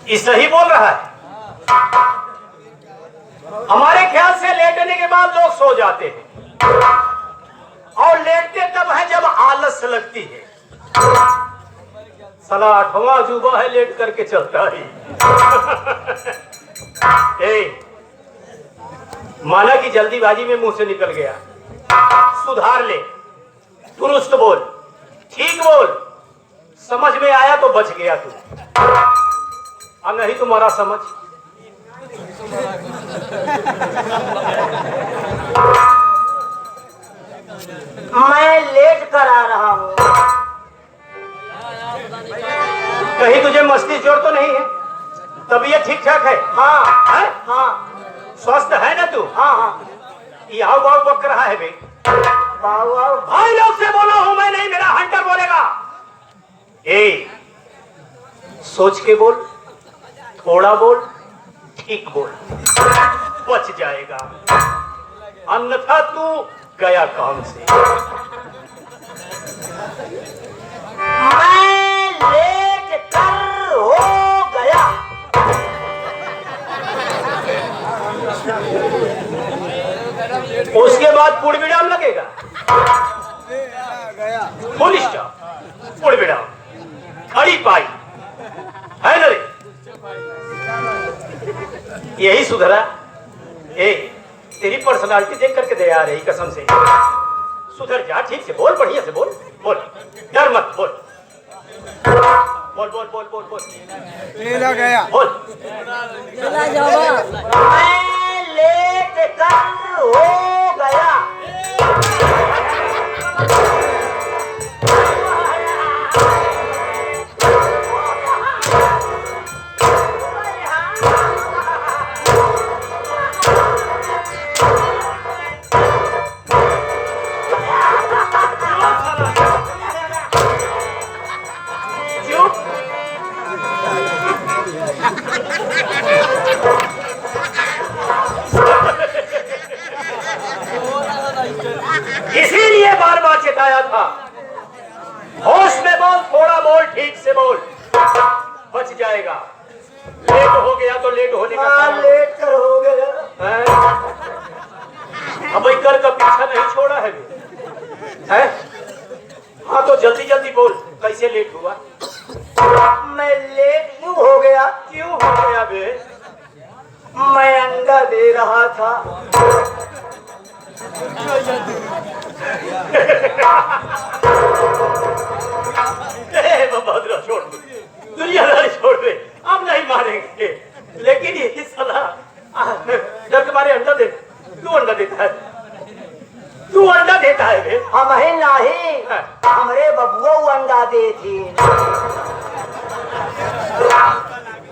ये सही बोल रहा है। हमारे ख्याल से लेटने के बाद लोग सो जाते हैं और लेटते तब है जब आलस लगती है। साला आठवां अजूबा है लेट करके चलता ही। माना कि जल्दीबाजी में मुंह से निकल गया, सुधार ले, दुरुस्त बोल, ठीक बोल। समझ में आया तो बच गया तू, और नहीं तुम्हारा समझ। मैं लेट कर आ रहा हूँ। कहीं तुझे मस्ती जोर तो नहीं है? तबीयत ठीक ठाक है? हाँ है? हाँ स्वस्थ है ना तू? हाँ हाँ। ये हाउ भाव बक रहा है बे। भाई लोग से बोलो हूं मैं, नहीं मेरा हंटर बोलेगा। सोच के बोल, थोड़ा बोल, ठीक बोल, बच जाएगा, अन्यथा तू गया काम से। मैं लेट कर हो गया। उसके बाद पुड़ विराम लगेगा। फुल स्टॉप, पुड़ विराम, खड़ी पाई है ना रे? यही सुधरा। तेरी पर्सनालिटी देख करके दया आ रही, कसम से। सुधर जा, ठीक से बोल, बढ़िया से बोल, बोल, डर मत, बोल बोल बोल बोल बोल बोल चला गया, बोल। चला जाओ। मैं लेट कर हो गया। इसीलिए बार बार चेताया था, होश में बोल, थोड़ा बोल, ठीक से बोल, बच जाएगा। लेट हो गया तो लेट होने का कारण। लेट कर हो गया। अब भाई कल का पीछा नहीं छोड़ा है है? हाँ तो जल्दी जल्दी बोल, कैसे लेट हुआ? मैं लेट क्यों हो गया? क्यों हो गया बे? मैं अंडा दे रहा था। बहादुर छोड़ दे, दुनियादारी छोड़ दे, अब नहीं मारेंगे। लेकिन ये सलाह डर के मारे अंडा दे। तू अंडा देता है, तू अंडा देता है बे? हम ही नहीं, हमारे बबुआ अंडा दे थी।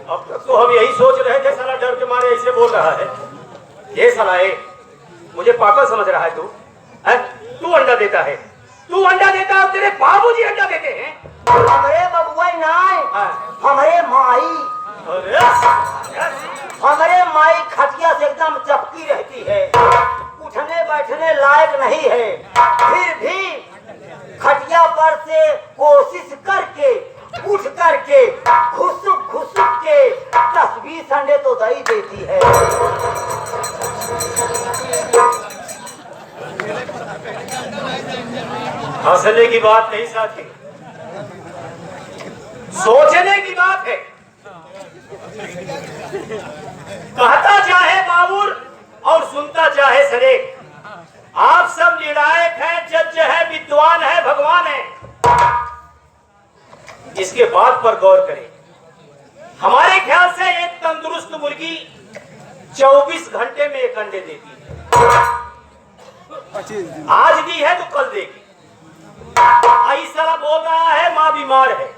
अब तक तो हम यही सोच रहे थे, साला डर के मारे ऐसे बोल रहा है। ये साला मुझे पागल समझ रहा है तू? तू अंडा देता है, तू अंडा देता है और तेरे बाबूजी अंडा देते हैं। हमारे बबुआ नहीं, हमारे माई। हमारे माई खटिया से एकदम चपकी रहती है, उठने बैठने लायक नहीं है, फिर भी खटिया पर से कोशिश करके उठ करके घुसुक घुसुक के 10-20 अंडे तो दही देती है। हंसने की बात नहीं साथी, सोचने की बात है। कहता चाहे बाबुर और सुनता चाहे सरेक, आप सब निर्णायक हैं, जज है, विद्वान है, भगवान है। इसके बात पर गौर करें। हमारे ख्याल से एक तंदुरुस्त मुर्गी 24 घंटे में 1 अंडे देती है। आज दी है तो कल देगी। ऐसा बोल रहा है माँ बीमार है,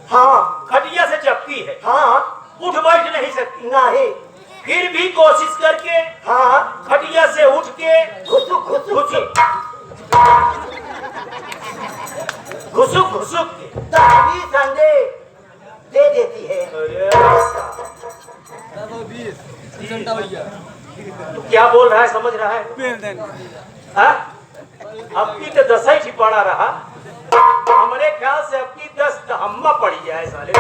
हाँ खटिया से चपकी है, हाँ उठ बैठ नहीं सकती, नहीं, फिर भी कोशिश करके हाँ खटिया से उठ के घुसुक घुसुक के घुसुक घुसुक के 20 अंडे दे देती है। तू क्या बोल रहा है, समझ रहा है? हाँ? अब की तो 10 ही छिपाड़ा रहा। हमारे ख्याल से अब की 10 धम्मा पड़ी जाए साले।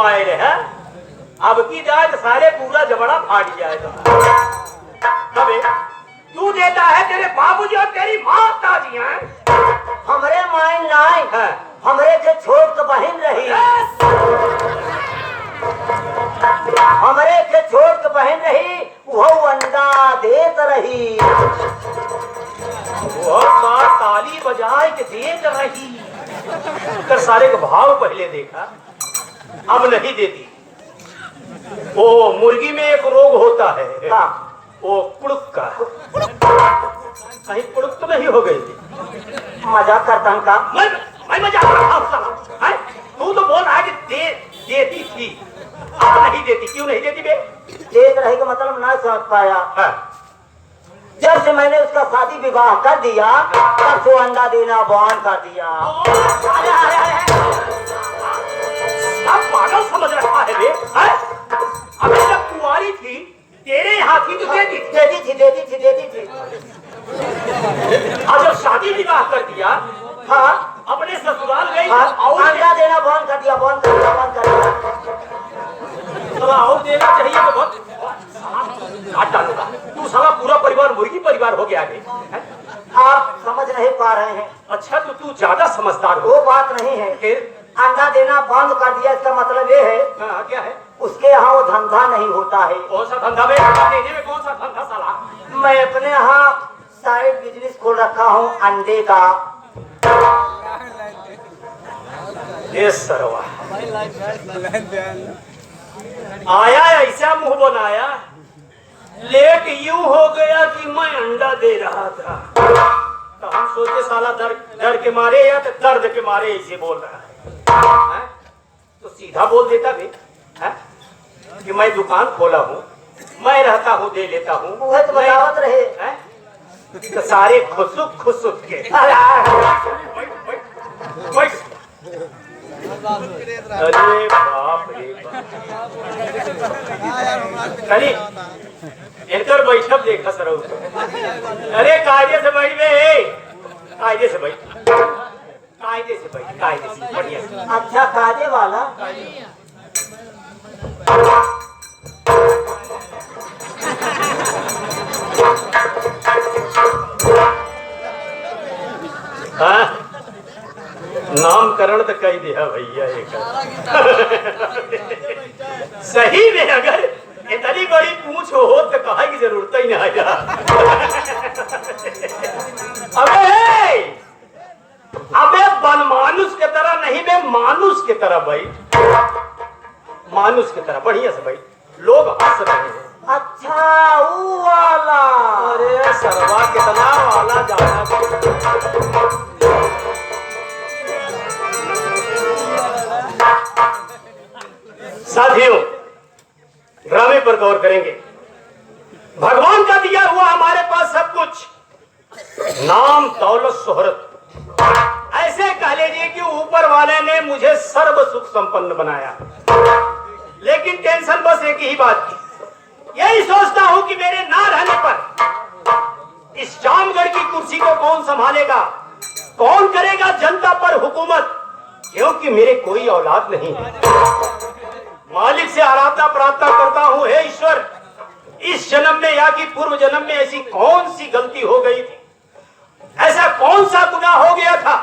पाए रहे, अब की जाए तो सारे पूरा जबड़ा फाट जाएगा। तबे तू देता है, तेरे बाबूजी और तेरी माता जी हैं। हमरे माइन नाई है हमरे के छोट के बहन रही, हमरे के छोट के बहन रही, वो अंडा देत रही। वो बार ताली बजाए के देख रही, कर सारे का भाव पहले देखा, अब नहीं देती। वो मुर्गी में एक रोग होता है, हाँ। वो कुड़ुक का। कहीं कुड़ुक तो नहीं हो गई थी? मजाक करता हूँ का? मैं मजाक कर रहा हूँ। हैं? तू तो बोल रहा है कि देती थी, अब नहीं देती। क्यों नहीं देती बे? देत रही का मतलब ना समझ पाया। हाँ। जब से मैंने उसका शादी विवाह कर दिया, तब से अंडा देना बंद कर दिया। अब पागल समझ रहा है बे? हैं? अभी जब कुंवारी थी, तेरे यहाँ थी तो देती थी। देती थी। और जब शादी विवाह कर दिया, हाँ, अपने ससुराल गई, हाँ, और अंडा देना बंद कर दिया। थोड़ा और देना चाहिए तो बहुत काट डालूंगा। तू साला पूरा परिवार मुर्गी परिवार हो गया है। आप समझ नहीं पा रहे हैं। अच्छा तो तू ज्यादा समझदार हो। वो बात नहीं है। फिर अंडा देना बंद कर दिया, इसका मतलब ये है हाँ, क्या है? उसके यहाँ वो धंधा नहीं होता है। कौन सा धंधा में? अंडा देने में कौन सा धंधा साला? मैं अपने यहाँ साइड बिजनेस खोल रखा हूँ अंडे का। ये सरवा आया ऐसा मुंह बनाया, लेट यूं हो गया कि मैं अंडा दे रहा था। तो हम सोचे साला डर के मारे या तो दर्द के मारे ऐसे बोल रहा है? तो सीधा बोल देता भी है कि मैं दुकान खोला हूँ, मैं रहता हूँ, दे लेता हूँ। वो तो बतावत रहे हैं? तो सारे खुसुक के अरे बाप रे खाली इनकर बैठक देखा सर। अरे कायदे से बैठ बे, कायदे से बैठ, कायदे से बैठ, कायदे से बढ़िया से। अच्छा, कायदे वाला। हाँ, नामकरण तो कही दिया भैया एक। सही में अगर इतनी बड़ी पूछ हो तो कहा की जरूरत ही नहीं आया। अबे बनमानुष के तरह नहीं बे, मानुष के तरह भाई, मानुष की तरह बढ़िया से भाई। लोग हंस रहे हैं। अच्छा, वो वाला। अरे सरवा कितना वाला जाना। साथियों, ड्रामे पर गौर करेंगे। भगवान का दिया हुआ हमारे पास सब कुछ, नाम दौलत शोहरत, ऐसे कह लीजिए कि ऊपर वाले ने मुझे सर्व सुख संपन्न बनाया। लेकिन टेंशन बस एक ही बात की, यही सोचता हूं कि मेरे ना रहने पर इस जामगढ़ की कुर्सी को कौन संभालेगा, कौन करेगा जनता पर हुकूमत, क्योंकि मेरे कोई औलाद नहीं है। मालिक से आराधना प्रार्थना करता हूं, हे ईश्वर, इस जन्म में या कि पूर्व जन्म में ऐसी कौन सी गलती हो गई थी, ऐसा कौन सा गुनाह हो गया था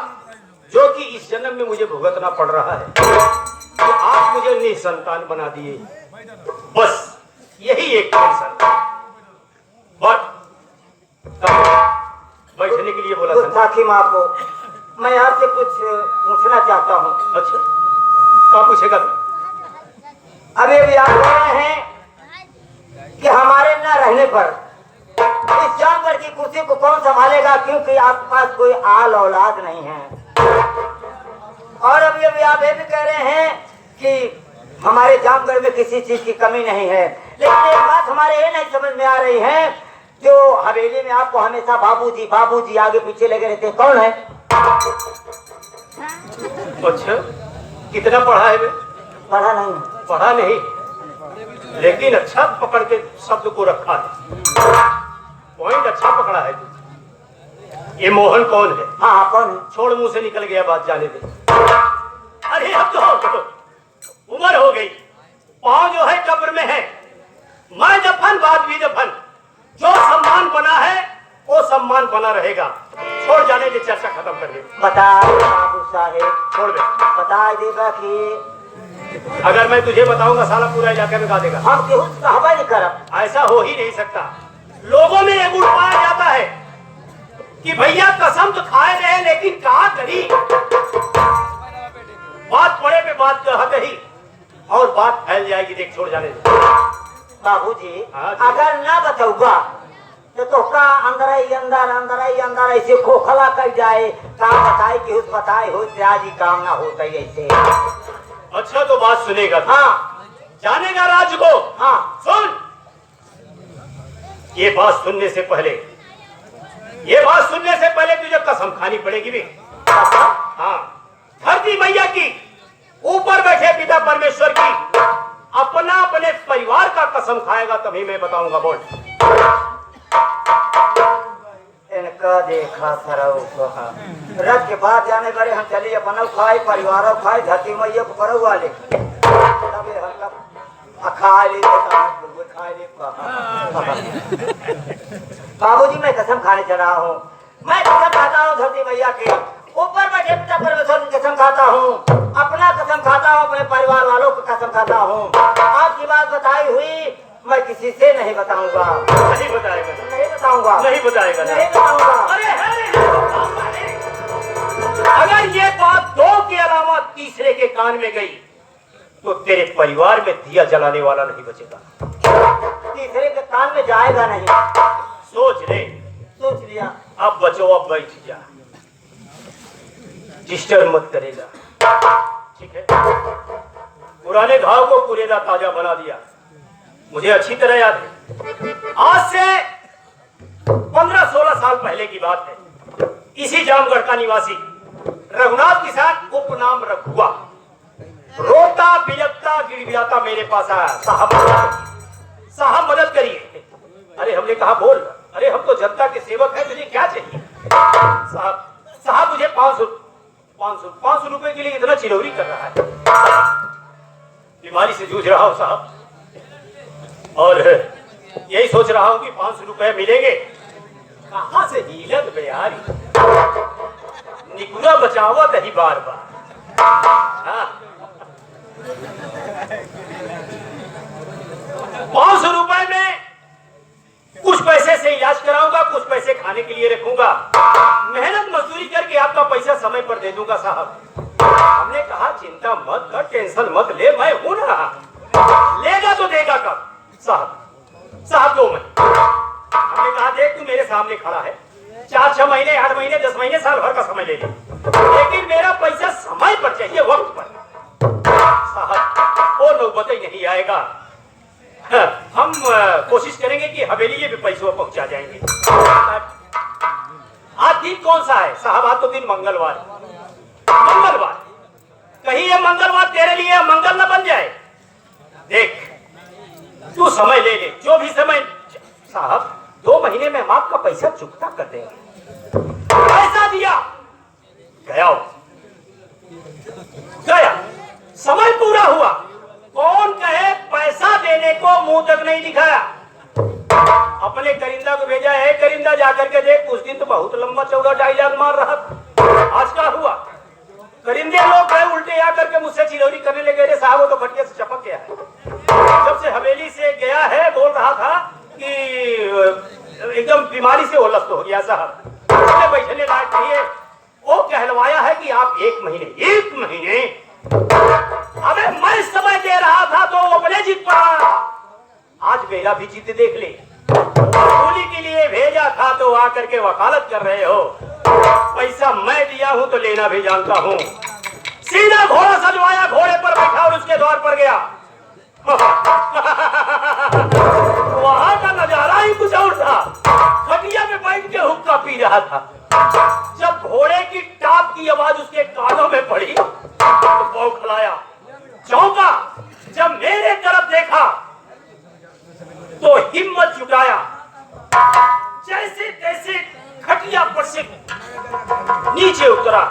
जो कि इस जन्म में मुझे भुगतना पड़ रहा है, कि आप मुझे निसंतान बना दिए। बस यही एक टेंशन। बैठने के लिए बोला था। हाकिम आपको मैं आपसे कुछ पूछना चाहता हूँ। अच्छा, क्या पूछेगा? अभी भी आप कह रहे हैं कि हमारे न रहने पर इस जानवर की कुर्सी को कौन संभालेगा, क्योंकि आपके पास कोई आल औलाद नहीं है। और अभी अभी आप ये भी कह रहे हैं कि हमारे जामगढ़ में किसी चीज की कमी नहीं है। लेकिन एक बात हमारे ये नहीं समझ में आ रही है, जो हवेली में आपको हमेशा बाबूजी बाबूजी आगे पीछे लगे रहते हैं, कौन है? अच्छा, कितना पढ़ा है वे? पढ़ा नहीं। पढ़ा नहीं, लेकिन अच्छा पकड़ के शब्द को रखा है, पॉइंट अच्छा पकड़ा है। ये मोहन कौन है? हाँ, कौन है? छोड़, मुंह से निकल गया बात, जाने दे। अरे अब तो उम्र हो गई, पांव जो है कब्र में है। मैं दफन, बात भी दफन। जो सम्मान बना है वो सम्मान बना रहेगा। छोड़ जाने की चर्चा खत्म कर दे। बता बाबू साहेब, छोड़ दे। बता देगा कि अगर मैं तुझे बताऊंगा साला पूरा इलाके में गा देगा। हम केहू कहवा नहीं करब। ऐसा हो ही नहीं सकता। लोगों में एक गुण पाया जाता है कि भैया कसम तो खाए रहे लेकिन कहा करी, बात पड़े पे बात कहते ही और बात फैल जाएगी। देख, छोड़ जाने दे। बाबूजी हाँ जी। अगर ना बताऊगा तो का अंदर ही अंदर ऐसे खोखला कर जाए। काम बताए कि उस बताए हो आज ही काम ना होता ही ऐसे। अच्छा तो बात सुनेगा? हाँ जानेगा राज को? हाँ सुन, ये बात सुनने से पहले तुझे कसम खानी पड़ेगी भी। हाँ, धरती मैया की, ऊपर बैठे पिता परमेश्वर की, अपना अपने परिवार का कसम खाएगा तभी मैं बताऊंगा। बोल। इनका देखा सरऊ रथ के बाद जाने बड़े हम चले अपना खाए परिवार खाए धरती मैया को करो वाले खा ले बाबूजी मैं कसम खाने चला हूँ। मैं कसम खाता हूँ धरती मैया के, ऊपर बैठे पिता परमेश्वर की कसम खाता हूँ, अपना कसम खाता हूँ, अपने परिवार वालों की कसम खाता हूँ। आपकी बात बताई हुई मैं किसी से नहीं बताऊंगा। नहीं बताएगा? नहीं बताऊंगा। नहीं बताएगा? नहीं बताऊंगा। अगर ये बात दो के अलावा तीसरे के कान में गई तो तेरे परिवार में दिया जलाने वाला नहीं बचेगा। तीसरे के कान में जाएगा नहीं। सोच ले। सोच लिया। अब बचो, अब बैठ जा, डिस्टर्ब मत करेगा, ठीक है? पुराने घाव को कुरेदा ताजा बना दिया। मुझे अच्छी तरह याद है, आज से 15-16 साल पहले की बात है। इसी जामगढ़ का निवासी रघुनाथ किसान, उपनाम रघुआ, रोता बिलखता गिड़गिड़ाता मेरे पास आया। साहब मदद करिए। अरे हमने कहा बोल। अरे हम तो जनता के सेवक हैं, तुझे क्या चाहिए? साहब मुझे 500 रुपए के लिए इतना चिरौरी कर रहा है। बीमारी से जूझ रहा हूं साहब, और यही सोच रहा हूं कि 500 रुपए मिलेंगे कहां से। हीलत बेयारी निकुरा बचावत ही बार बार। 500 रुपए में कुछ पैसे से इलाज कराऊंगा, कुछ पैसे खाने के लिए रखूंगा, मेहनत मजदूरी करके आपका पैसा समय पर दे दूंगा साहब। हमने कहा चिंता मत कर, टेंशन मत ले, मैं हूं ना। लेगा तो देगा कब? साहब 2 महीने। हमने कहा देख तू मेरे सामने खड़ा है, 4-6 महीने, 8 महीने, 10 महीने, साल भर का समय ले ले, लेकिन मेरा पैसा समय पर चाहिए, वक्त पर। साहब वो नौबत ही नहीं आएगा। हम कोशिश करेंगे कि हवेली भी पैसों पहुंचा जाएंगे। आज दिन कौन सा है साहब? आज तो दिन मंगलवार। कहीं ये मंगलवार तेरे लिए मंगल न बन जाए। देख तू समय ले ले, जो भी समय। साहब 2 महीने में हम आपका पैसा चुकता कर देंगे। पैसा दिया, गया, समय पूरा हुआ। कौन कहे पैसा देने को मुंह तक नहीं दिखाया। अपने करिंदा को भेजा है, करिंदा जाकर के देख, उस दिन तो बहुत लंबा चौड़ा डायलॉग मार रहा था। आज क्या हुआ? करिंदे लोग गए उल्टे आकर के मुझसे चिरौरी करने लगे। रे साहब वो तो खटिया से चपक गया है। जब से हवेली से गया है बोल रहा था कि एकदम बीमारी से होलस्त हो गया साहब, बैठने लायक नहीं है। वो कहलवाया है कि आप 1 महीने। अबे मैं समय दे रहा था तो वो अपने जीत पड़ा। आज मेरा भी जीत देख ले। गोली के लिए भेजा था तो आकर के वकालत कर रहे हो। पैसा मैं दिया हूं तो लेना भी जानता हूं। सीधा घोड़ा सजवाया, घोड़े पर बैठा और उसके द्वार पर गया। वहां का नजारा ही कुछ और था। खटिया में बैठ के हुक्का पी रहा था। जब घोड़े की टाप की आवाज उसके कानों में पड़ी तो बौखलाया, चौंका। जब मेरे तरफ देखा तो हिम्मत जुटाया, जैसे तैसे खटिया पर से नीचे उतरा,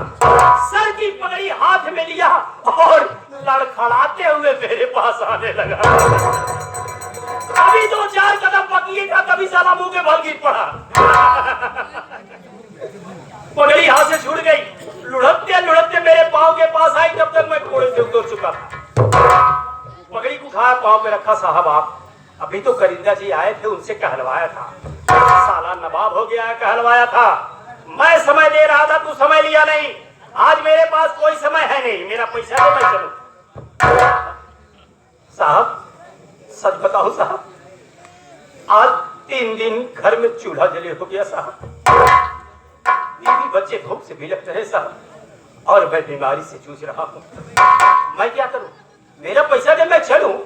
सर की पगड़ी हाथ में लिया और लड़खड़ाते हुए मेरे पास आने लगा। कभी 2-4 कदम पकिए था, कभी साला मुंह के बल गिर पड़ा। पगड़ी हाथ से छूट गई, लुढ़कते लुढ़कते मेरे पांव के पास आई, तब तक मैं घोड़े से उतर चुका था। पगड़ी को उठाया, पांव पे रखा। साहब आप अभी तो करिंदा जी आए थे, उनसे कहलवाया था। साला नवाब हो गया, कहलवाया था। मैं समय दे रहा था, तू समय लिया नहीं। आज मेरे पास कोई समय है नहीं, मेरा पैसा दे, मैं चलूं। साहब सच बताओ साहब, आज 3 दिन घर में चूल्हा जले हो गया साहब। बीवी बच्चे भूख से बिलख रहे साहब, और मैं बीमारी से जूझ रहा हूँ। मैं क्या करूं? मेरा पैसा दे, मैं चलूं।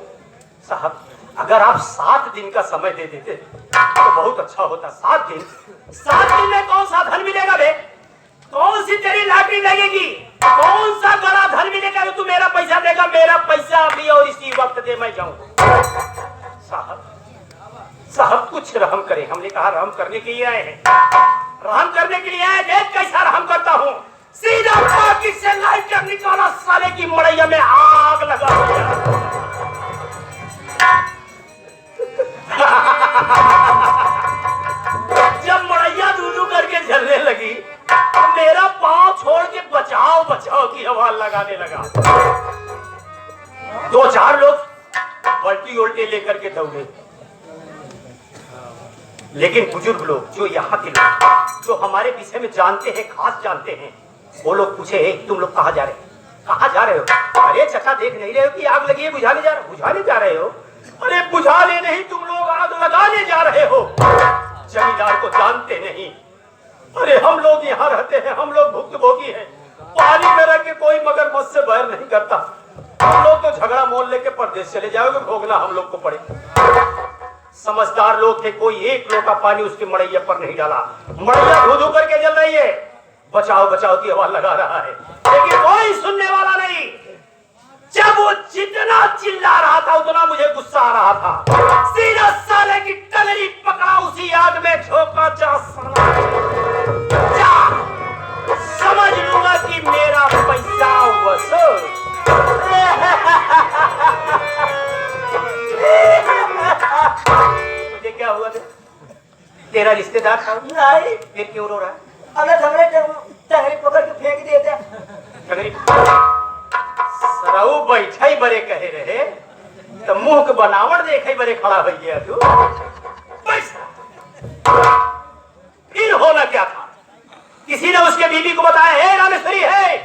साहब अगर आप 7 दिन का समय दे देते तो बहुत अच्छा होता। 7 दिन में कौन सा धन मिलेगा बे? कौन सी तेरी लॉटरी लगेगी? कौन सा बड़ा धन मिलेगा तो तू मेरा पैसा देगा? मेरा पैसा अभी और इसी वक्त दे, मैं जाऊं। साहब कुछ रहम करें। हमने कहा रहम करने के लिए आए हैं, रहम करने के लिए आए। देख कैसा रहम करता हूँ, सीधा पॉकेट से लाइटर निकाला, साले की मड़ैया में आग लगा दिया। जब मड़ैया दूधू करके जलने लगी तो मेरा पांव छोड़ के बचाओ बचाओ की आवाज लगाने लगा। 2-4 लोग बल्टी उल्टे लेकर के दौड़े, लेकिन बुजुर्ग लोग, जो यहाँ के लोग, जो हमारे विषय में जानते हैं, खास जानते हैं, वो लोग पूछे तुम लोग कहाँ जा रहे हो? कहाँ जा रहे हो? अरे चाचा देख नहीं रहे हो कि आग लगी है, बुझाने जा रहे हो? अरे बुझाने नहीं, तुम लोग आग लगाने जा रहे हो। जमींदार को जानते नहीं। अरे हम लोग यहाँ रहते हैं, हम लोग भुक्तभोगी हैं। पानी में रह के कोई मगरमच्छ से बैर नहीं करता। हम लोग तो झगड़ा मोल लेके परदेश चले जाओगे, भोगना हम लोग को पड़े। समझदार लोग थे, कोई एक लोटा पानी उसके मड़ैया पर नहीं डाला। मड़ैया धू धू करके जल रही है, बचाओ बचाओ की आवाज लगा रहा है, लेकिन कोई सुनने वाला नहीं। जब वो जितना चिल्ला रहा था उतना मुझे गुस्सा आ रहा था। सीधा साले की टंगड़ी पकड़ा, उसी आग में झोंका। जा साला जा, समझ लूंगा कि मेरा पैसा वसूल। मुझे क्या हुआ? तेरा रिश्तेदार था? नहीं। फिर क्यों रो रहा है? अगर हमने टंगड़ी पकड़ के फेंक दिए थे। टंगड़ी सरऊ बैठा ही बड़े कहे रहे, तो मुंह के बनावट देखे बड़े खड़ा हो गया तू। फिर होना क्या था? किसी ने उसके बीवी को बताया, हे रामेश्वरी है,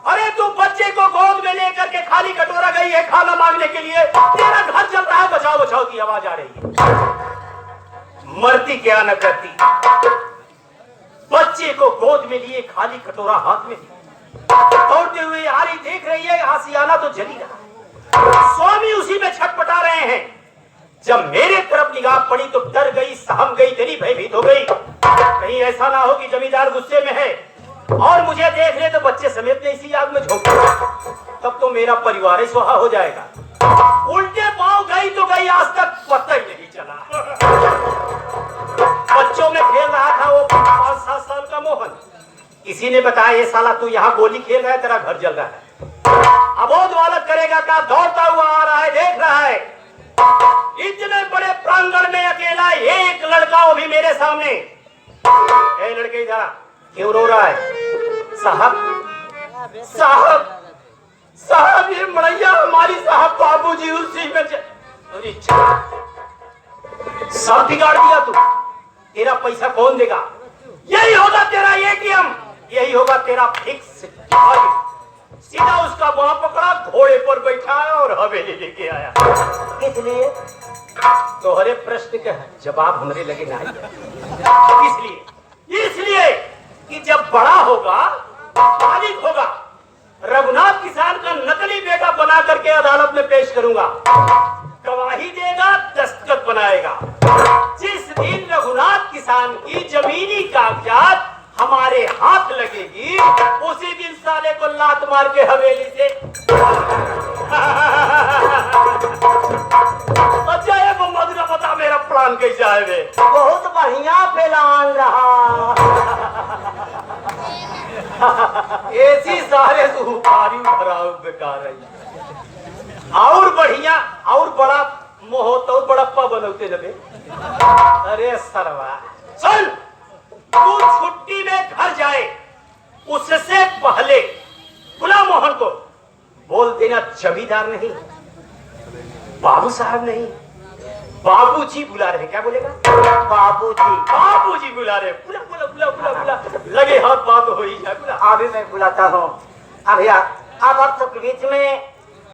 अरे तू बच्चे को गोद में लेकर के खाली कटोरा गई है खाना मांगने के लिए, तेरा घर जल रहा है, बचाओ बचाओ की आवाज आ रही है। मरती क्या न करती, बच्चे को गोद में लिए खाली कटोरा हाथ में दौड़ते हुए आ रही, देख रही है आसियाना तो जली रहा है, स्वामी उसी में छटपटा रहे हैं। जब मेरे तरफ निगाह पड़ी तो डर गई, सहम गई, तेरी भयभीत हो गई। कहीं ऐसा ना हो कि जमींदार गुस्से में है और मुझे देख ले तो बच्चे समेत ने इसी आग में झोंक दिया, तब तो मेरा परिवार ही सुहा हो जाएगा। उल्टे पांव गई तो गई, आज तक पता ही नहीं चला। बच्चों में खेल रहा था वो 5-7 साल का मोहन। किसी ने बताया, ये साला तू यहाँ गोली खेल रहा है, तेरा घर जल रहा है। अबोध बालक करेगा क्या? दौड़ता हुआ आ रहा है, देख रहा है इतने बड़े प्रांगण में अकेला एक लड़का, वो भी मेरे सामने। ए लड़के इधर आ, क्यों रो रहा है? साहब साहब साहब ये मड़ैया हमारी, साहब बाबूजी उसी में सब बिगाड़ दिया तू। तेरा पैसा कौन देगा? यही होगा तेरा एटीएम, यही होगा तेरा फिक्स डिपॉजिट। सीधा उसका वहां पकड़ा, घोड़े पर बैठाया और हवेली लेके आया। किस लिए? तोहरे प्रश्न का जवाब हमारे लगे ना। इसलिए कि जब बड़ा होगा, मालिक होगा, रघुनाथ किसान का नकली बेटा बना करके अदालत में पेश करूंगा। गवाही देगा, दस्तखत बनाएगा। जिस दिन रघुनाथ किसान की जमीनी कागजात हमारे हाथ लगेगी, उसी दिन साले को लात मार के हवेली से अच्छा है मोहम्मद का पता मेरा प्लान कैसा है वे? बहुत बढ़िया प्लान रहा। ऐसी सारे सुपारी भराव बेकार है और बढ़िया और बड़ा मोहत और बड़प्पा बनौते लगे। अरे सरवा चल तू छुट्टी में घर जाए उससे पहले बुला मोहन को, बोल देना जमींदार नहीं, बाबू साहब नहीं, बाबूजी बुला रहे। क्या बोलेगा? बाबूजी। बाबूजी बुला रहे। बुला बुला बुला बुला बुला लगे हाथ बात हो ही जाए। बुला। अभी मैं बुलाता हूँ। अभी आप सबके बीच में